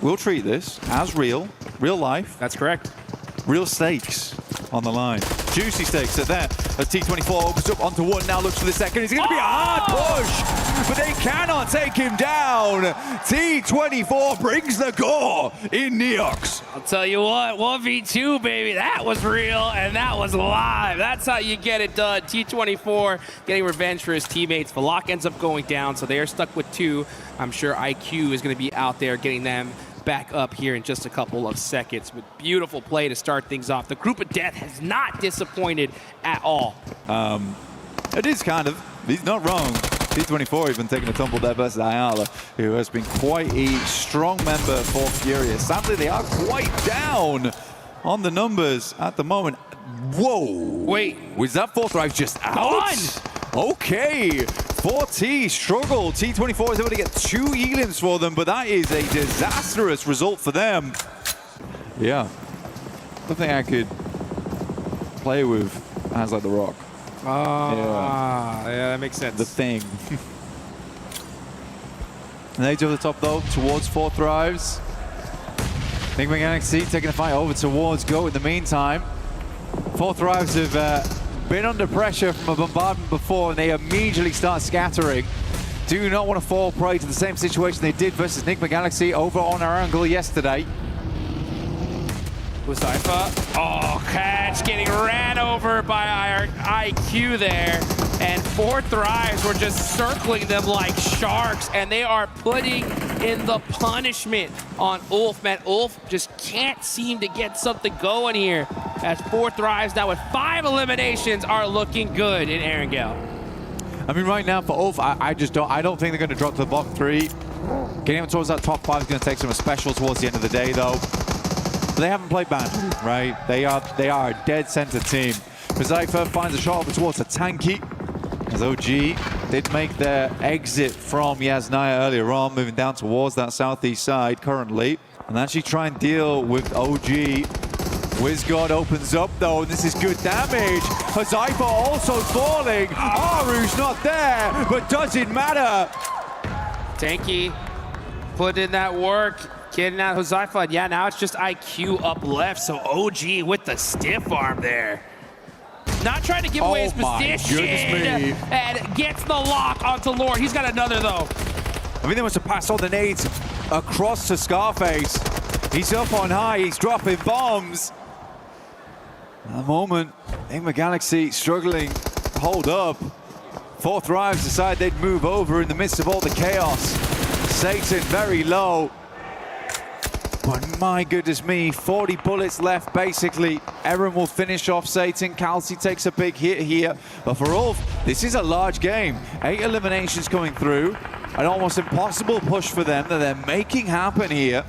will treat this as real life. That's correct. Real stakes on the line. Juicy stakes at that. As T24 opens up onto one, now looks for the second. It's going to be a hard push, but they cannot take him down. T24 brings the gore in Neox. I'll tell you what, 1v2, baby. That was real, and that was live. That's how you get it done. T24 getting revenge for his teammates. Valak ends up going down, so they are stuck with 2. I'm sure IQ is going to be out there getting them back up here in just a couple of seconds. With beautiful play to start things off. The group of death has not disappointed at all. It is kind of. He's not wrong. T24 even taking a tumble there versus Ayala, who has been quite a strong member for Furious. Sadly, they are quite down on the numbers at the moment. Whoa! Wait. Was that 4thrive just out? Gone! Okay. 4T struggled. T24 is able to get 2 elims for them, but that is a disastrous result for them. Yeah. I think I could play with hands like the Rock. Yeah, that makes sense. The thing. And they to the top though, towards 4thrives. Enigma Galaxy taking the fight over towards Go in the meantime. 4thrives have been under pressure from a bombardment before, and they immediately start scattering. Do not want to fall prey to the same situation they did versus Enigma Galaxy over on our angle yesterday. Huzaifa, catch, getting ran over by our IQ there. And 4thrives were just circling them like sharks, and they are putting in the punishment on Ulf. Man, Ulf just can't seem to get something going here, as 4thrives now with 5 eliminations are looking good in Erangel. I mean, right now for Ulf, I don't think they're going to drop to the bottom 3. Getting them towards that top 5 is going to take some special towards the end of the day, though. But they haven't played bad, right? They are a dead center team. Huzaifa finds a shot over towards a Tanky, as OG did make their exit from Yasnaya earlier on, moving down towards that southeast side currently. And actually try and deal with OG. WizGod opens up though, and this is good damage. Huzaifa also falling. Aru's not there, but doesn't matter. Tanky put in that work, getting out Huzaifa. Yeah, now it's just IQ up left, so OG with the stiff arm there. Not trying to give away his position, and gets the lock onto Lord. He's got another though. I mean, they must have passed all the nades across to Scarface. He's up on high, he's dropping bombs. At the moment, Enigma Galaxy struggling to hold up. 4thrives decide they'd move over in the midst of all the chaos. Satan very low. But my goodness me, 40 bullets left basically. Eren will finish off Satan. Kelsey takes a big hit here. But for Ulf, this is a large game. 8 eliminations coming through. An almost impossible push for them that they're making happen here.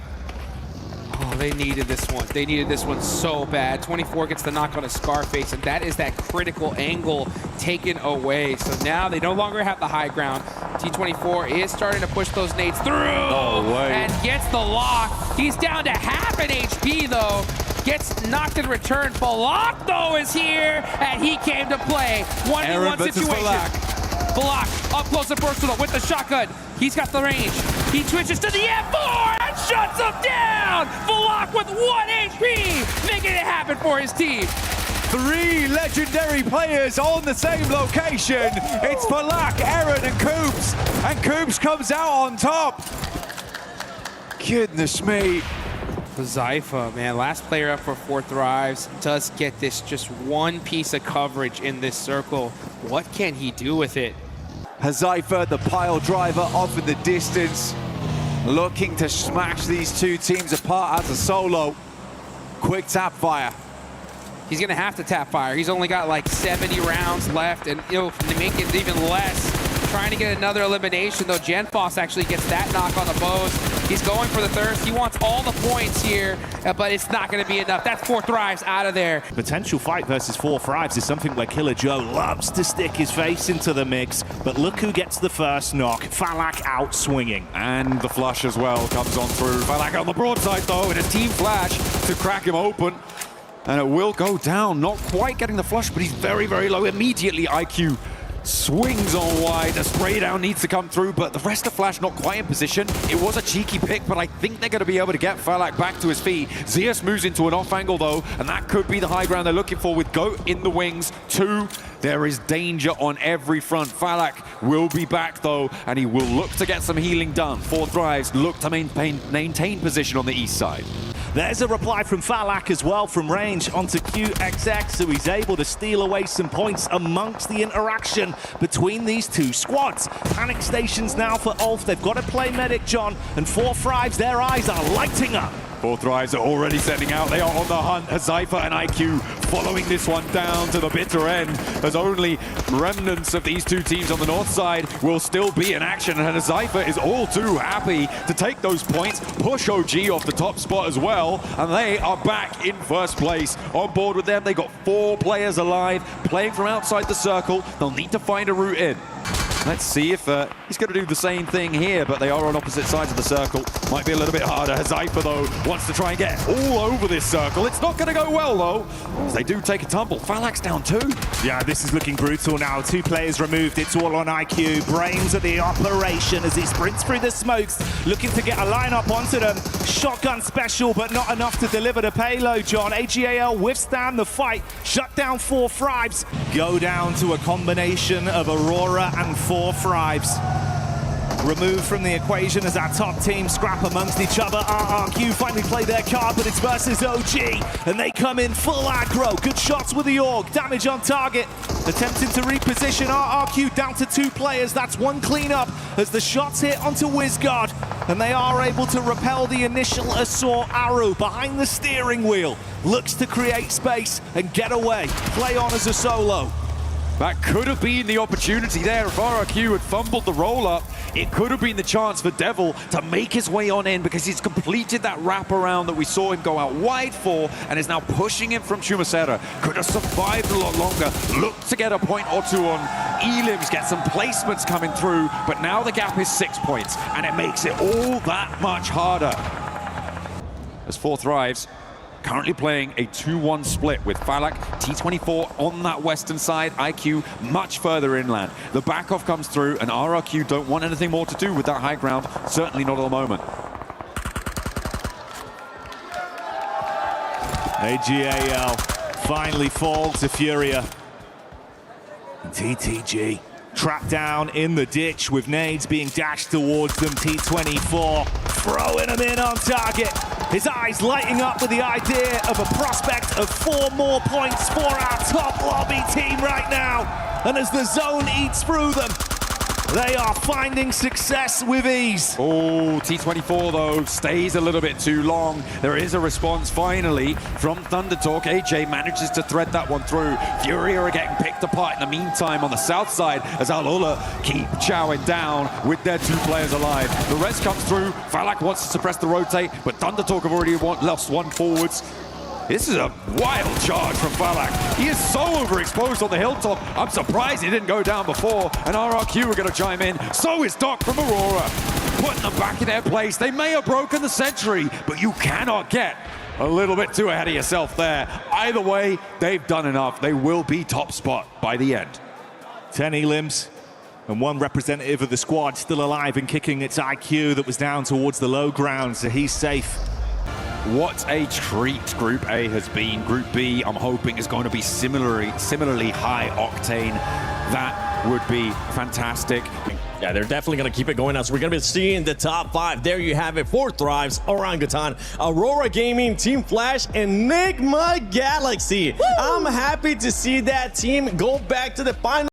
Oh, they needed this one. They needed this one so bad. 24 gets the knock on a Scarface, and that is that critical angle taken away. So now they no longer have the high ground. T24 is starting to push those nades through and gets the lock. He's down to half an HP though. Gets knocked in return. Balak though is here, and he came to play. 1v1 situation. Balak up close and personal with the shotgun. He's got the range. He switches to the F4 and shuts him down. Balak with 1 HP, making it happen for his team. 3 legendary players on the same location. It's Balak, Eren, and Coops. And Coops comes out on top. Goodness me. Huzaifa, man, last player up for 4thrives, does get this just one piece of coverage in this circle. What can he do with it? Huzaifa, the pile driver, off in the distance, looking to smash these 2 teams apart as a solo. Quick tap fire. He's gonna have to tap fire. He's only got like 70 rounds left, and to make it even less, trying to get another elimination though. Genfoss actually gets that knock on the bows. He's going for the thirst. He wants all the points here, but it's not going to be enough. That's 4thrives out of there. Potential fight versus 4thrives is something where Killer Joe loves to stick his face into the mix, but look who gets the first knock. Falak out swinging. And the flush as well comes on through. Falak on the broadside though, and a team flash to crack him open. And it will go down. Not quite getting the flush, but he's very, very low. Immediately IQ swings on wide. The spray down needs to come through, but the rest of Flash not quite in position. It was a cheeky pick, but I think they're going to be able to get Falak back to his feet. Zeus moves into an off angle though, and that could be the high ground they're looking for with Goat in the wings. 2. There is danger on every front. Falak will be back though, and he will look to get some healing done. 4 Thrives look to maintain position on the east side. There's a reply from Falak as well from range onto QXX, so he's able to steal away some points amongst the interaction between these two squads. Panic stations now for Ulf. They've got to play medic, John, and 4 Thrives, their eyes are lighting up. 4 Thrives are already setting out. They are on the hunt. Zypher and IQ following this one down to the bitter end, as only remnants of these two teams on the north side will still be in action. And Zypher is all too happy to take those points, push OG off the top spot as well, and they are back in first place. On board with them, they got 4 players alive, playing from outside the circle. They'll need to find a route in. Let's see if he's going to do the same thing here, but they are on opposite sides of the circle. Might be a little bit harder. Zypher, though, wants to try and get all over this circle. It's not going to go well, though, as they do take a tumble. Falak's down 2. Yeah, this is looking brutal now. 2 players removed. It's all on IQ. Brains at the operation as he sprints through the smokes, looking to get a lineup onto them. Shotgun special, but not enough to deliver the payload, John. AGAL withstand the fight. Shut down 4 Thrives. Go down to a combination of Aurora and 4 Thrives. Removed from the equation as our top team scrap amongst each other. RRQ finally play their card, but it's versus OG, and they come in full aggro. Good shots with the AUG, damage on target. Attempting to reposition RRQ down to 2 players. That's 1 cleanup as the shots hit onto Wizguard, and they are able to repel the initial assault. Aru behind the steering wheel looks to create space and get away. Play on as a solo. That could have been the opportunity there. If RRQ had fumbled the roll-up, it could have been the chance for Devil to make his way on in, because he's completed that wraparound that we saw him go out wide for and is now pushing him from Chumasera. Could have survived a lot longer. Looked to get a point or 2 on Elims, get some placements coming through, but now the gap is 6 points, and it makes it all that much harder. As 4 Thrives currently playing a 2-1 split with Falak, T24 on that western side, IQ much further inland. The back-off comes through, and RRQ don't want anything more to do with that high ground, certainly not at the moment. AGAL finally fall to Furia. And TTG trapped down in the ditch with nades being dashed towards them. T24 throwing them in on target. His eyes lighting up with the idea of a prospect of 4 more points for our top lobby team right now. And as the zone eats through them, they are finding success with ease. Oh, T24 though stays a little bit too long. There is a response finally from Thunder Talk. AJ manages to thread that one through. Furia are getting picked apart in the meantime on the south side as Al-Ula keep chowing down with their 2 players alive. The rest comes through. Falak wants to suppress the rotate, but Thunder Talk have already lost 1 forwards. This is a wild charge from Falak. He is so overexposed on the hilltop. I'm surprised he didn't go down before. And RRQ are going to chime in. So is Doc from Aurora. Putting them back in their place. They may have broken the sentry, but you cannot get a little bit too ahead of yourself there. Either way, they've done enough. They will be top spot by the end. 10 elims and 1 representative of the squad still alive and kicking. Its IQ that was down towards the low ground, so he's safe. What a treat Group A has been. Group B, I'm hoping, is going to be similarly high octane. That would be fantastic. Yeah, they're definitely going to keep it going now. So we're going to be seeing the top 5. There you have it. 4 Thrives, Orangutan, Aurora Gaming, Team Flash, Enigma Galaxy. Woo! I'm happy to see that team go back to the final.